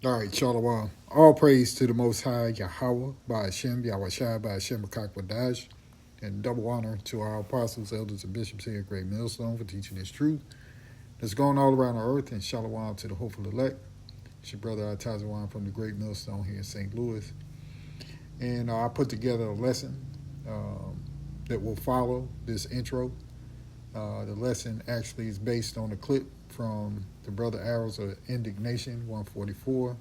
All right, Shalom. All praise to the Most High Yahweh, by Hashem, Yahweh Shai, by Hashem, Wadash, and double honor to our apostles, elders, and bishops here at Great Millstone for teaching this truth that's going all around the earth, and Shalom to the hopeful elect. It's your brother Atazawan from the Great Millstone here in St. Louis. And I put together a lesson that will follow this intro. The lesson actually is based on a clip from the Brother Arrows of Indignation 144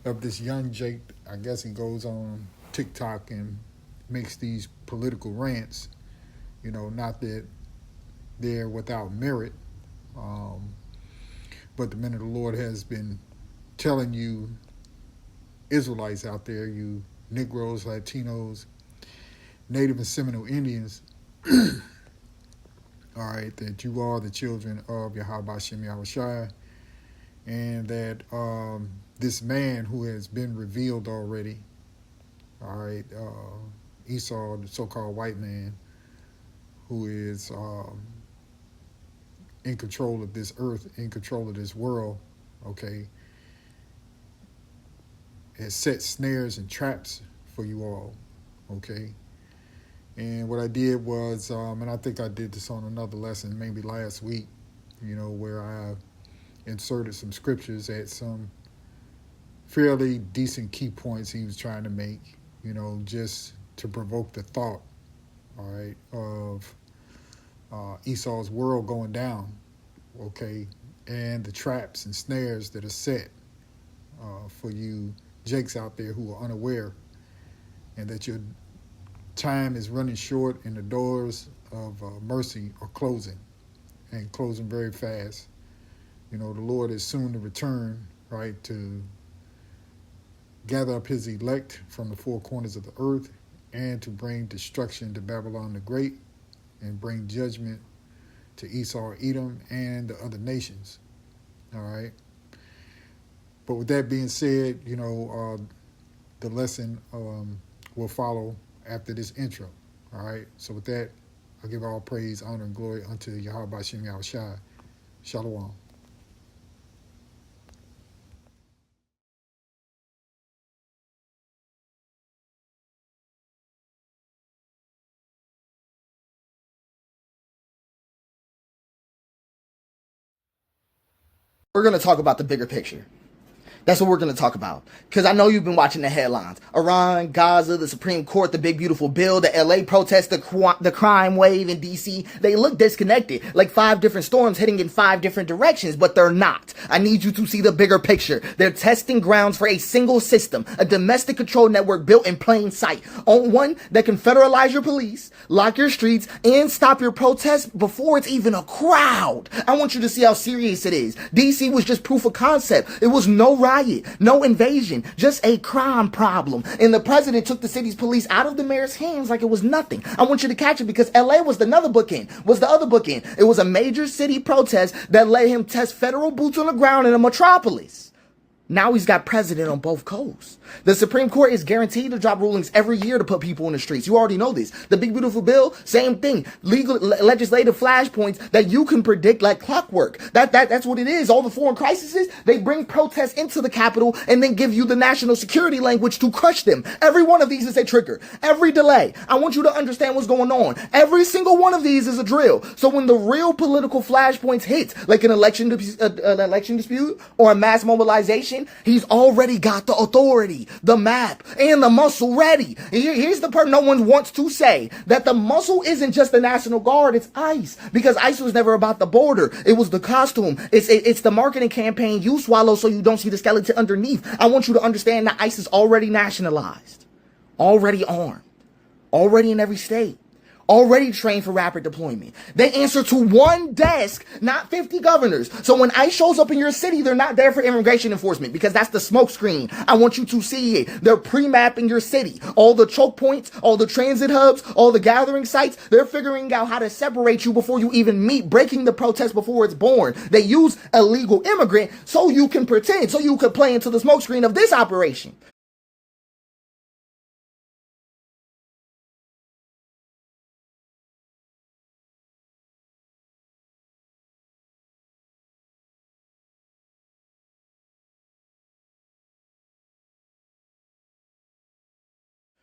of this young Jake. I guess he goes on TikTok and makes these political rants. Not that they're without merit, um, but the men of the Lord has been telling you Israelites out there, you Negroes, Latinos, Native and Seminole Indians, all right, that you are the children of Yahweh Shem Yahushai, and that this man who has been revealed already, all right, Esau, the so-called white man, who is in control of this earth, in control of this world, okay, has set snares and traps for you all, okay. And what I did was, and I think I did this on another lesson, maybe last week, where I inserted some scriptures at some fairly decent key points he was trying to make, just to provoke the thought, all right, of Esau's world going down, okay, and the traps and snares that are set for you jakes out there who are unaware, and that your time is running short and the doors of mercy are closing, and closing very fast. The Lord is soon to return, right, to gather up his elect from the four corners of the earth and to bring destruction to Babylon the Great and bring judgment to Esau, Edom, and the other nations. All right. But with that being said, the lesson will follow after this intro. All right. So with that, I give all praise, honor, and glory unto Yahweh Shem Yahushai. Shalom. We're going to talk about the bigger picture. That's what we're going to talk about. Because I know you've been watching the headlines. Iran, Gaza, the Supreme Court, the big beautiful bill, the LA protests, the crime wave in DC. They look disconnected, like 5 different storms hitting in 5 different directions, but they're not. I need you to see the bigger picture. They're testing grounds for a single system, a domestic control network built in plain sight. On one that can federalize your police, lock your streets, and stop your protests before it's even a crowd. I want you to see how serious it is. DC was just proof of concept. It was no riot, no invasion, just a crime problem. And the president took the city's police out of the mayor's hands like it was nothing. I want you to catch it because LA was the other bookend. It was a major city protest that let him test federal boots on the ground in a metropolis. Now he's got president on both coasts. The Supreme Court is guaranteed to drop rulings every year to put people in the streets. You already know this. The big beautiful bill, same thing. Legislative flashpoints that you can predict like clockwork. That's what it is. All the foreign crises, they bring protests into the Capitol and then give you the national security language to crush them. Every one of these is a trigger. Every delay. I want you to understand what's going on. Every single one of these is a drill. So when the real political flashpoints hit, like an election dispute or a mass mobilization, he's already got the authority, the map, and the muscle ready. Here's the part no one wants to say, that the muscle isn't just the National Guard, it's ICE. Because ICE was never about the border. It was the costume. It's the marketing campaign you swallow so you don't see the skeleton underneath. I want you to understand that ICE is already nationalized, already armed, already in every state, already trained for rapid deployment. They answer to one desk, not 50 governors. So when ICE shows up in your city, they're not there for immigration enforcement because that's the smoke screen. I want you to see it. They're pre-mapping your city. All the choke points, all the transit hubs, all the gathering sites, they're figuring out how to separate you before you even meet, breaking the protest before it's born. They use illegal immigrant so you can pretend, so you could play into the smoke screen of this operation.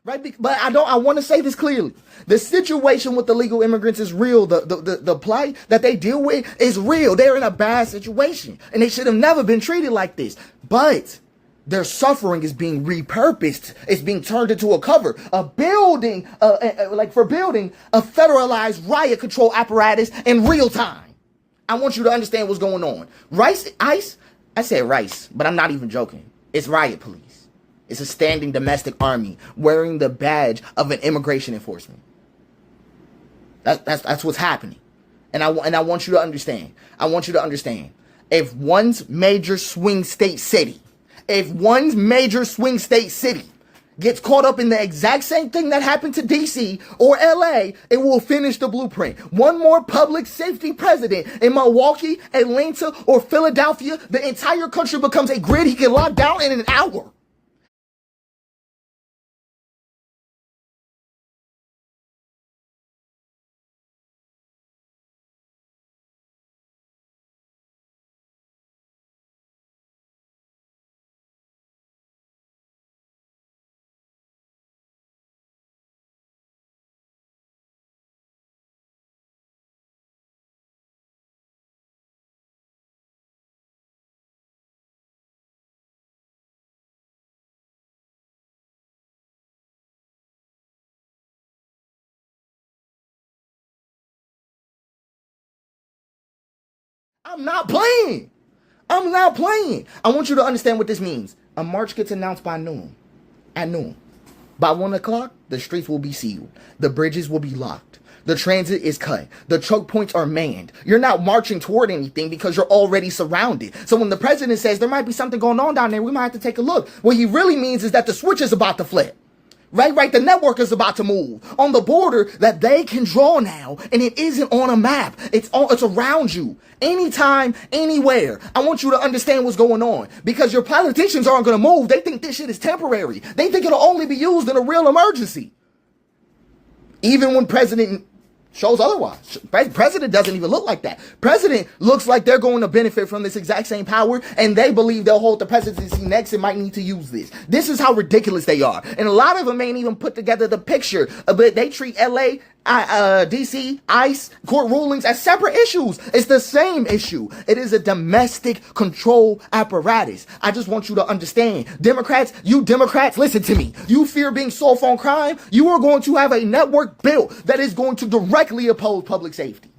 Right? But I want to say this clearly. The situation with the legal immigrants is real. The plight that they deal with is real. They're in a bad situation and they should have never been treated like this. But their suffering is being repurposed. It's being turned into a cover, a building, like for building a federalized riot control apparatus in real time. I want you to understand what's going on. ICE, I said rice, but I'm not even joking. It's riot police. It's a standing domestic army wearing the badge of an immigration enforcement. That's what's happening. And I want you to understand. I want you to understand. If one's major swing state city gets caught up in the exact same thing that happened to DC or LA, it will finish the blueprint. One more public safety president in Milwaukee, Atlanta, or Philadelphia, the entire country becomes a grid he can lock down in an hour. I'm not playing. I'm not playing. I want you to understand what this means. A march gets announced by noon. At noon. By 1 o'clock, the streets will be sealed. The bridges will be locked. The transit is cut. The choke points are manned. You're not marching toward anything because you're already surrounded. So when the president says there might be something going on down there, we might have to take a look. What he really means is that the switch is about to flip. Right. The network is about to move on the border that they can draw now, and it isn't on a map. It's around you, anytime, anywhere. I want you to understand what's going on because your politicians aren't going to move. They think this shit is temporary. They think it'll only be used in a real emergency. Even when president shows otherwise. President doesn't even look like that. President looks like they're going to benefit from this exact same power, and they believe they'll hold the presidency next and might need to use this. This is how ridiculous they are. And a lot of them ain't even put together the picture, but they treat LA, DC, ICE, court rulings as separate issues. It's the same issue. It is a domestic control apparatus. I just want you to understand. Democrats, listen to me. You fear being soft on crime. You are going to have a network built that is going to directly oppose public safety.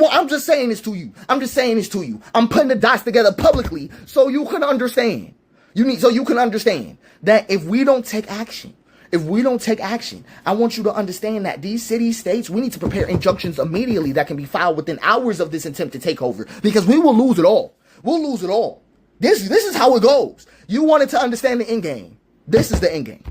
I'm just saying this to you. I'm putting the dots together publicly so you can understand. So you can understand that if we don't take action, I want you to understand that these cities, states, we need to prepare injunctions immediately that can be filed within hours of this attempt to take over, because we will lose it all. This is how it goes. You wanted to understand the end game. This is the end game.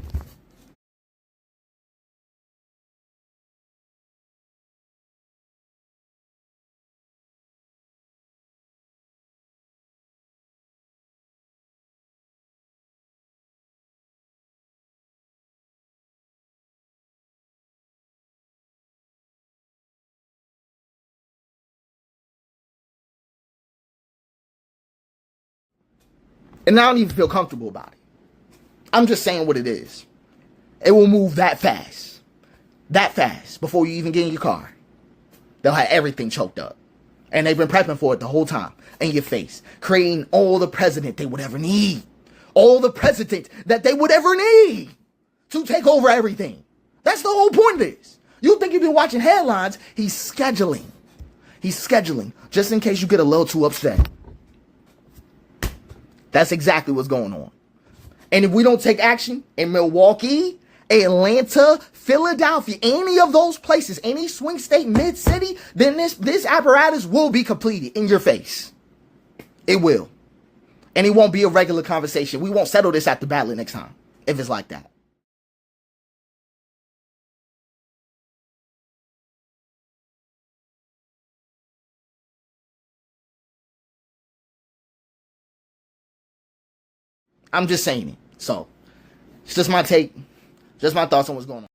And I don't even feel comfortable about it. I'm just saying what it is. It will move that fast before you even get in your car. They'll have everything choked up. And they've been prepping for it the whole time in your face, creating all the president they would ever need. All the president that they would ever need to take over everything. That's the whole point of this. You think you've been watching headlines. He's scheduling just in case you get a little too upset. That's exactly what's going on. And if we don't take action in Milwaukee, Atlanta, Philadelphia, any of those places, any swing state, mid-city, then this apparatus will be completed in your face. It will. And it won't be a regular conversation. We won't settle this at the ballot next time if it's like that. I'm just saying it. So, it's just my take, just my thoughts on what's going on.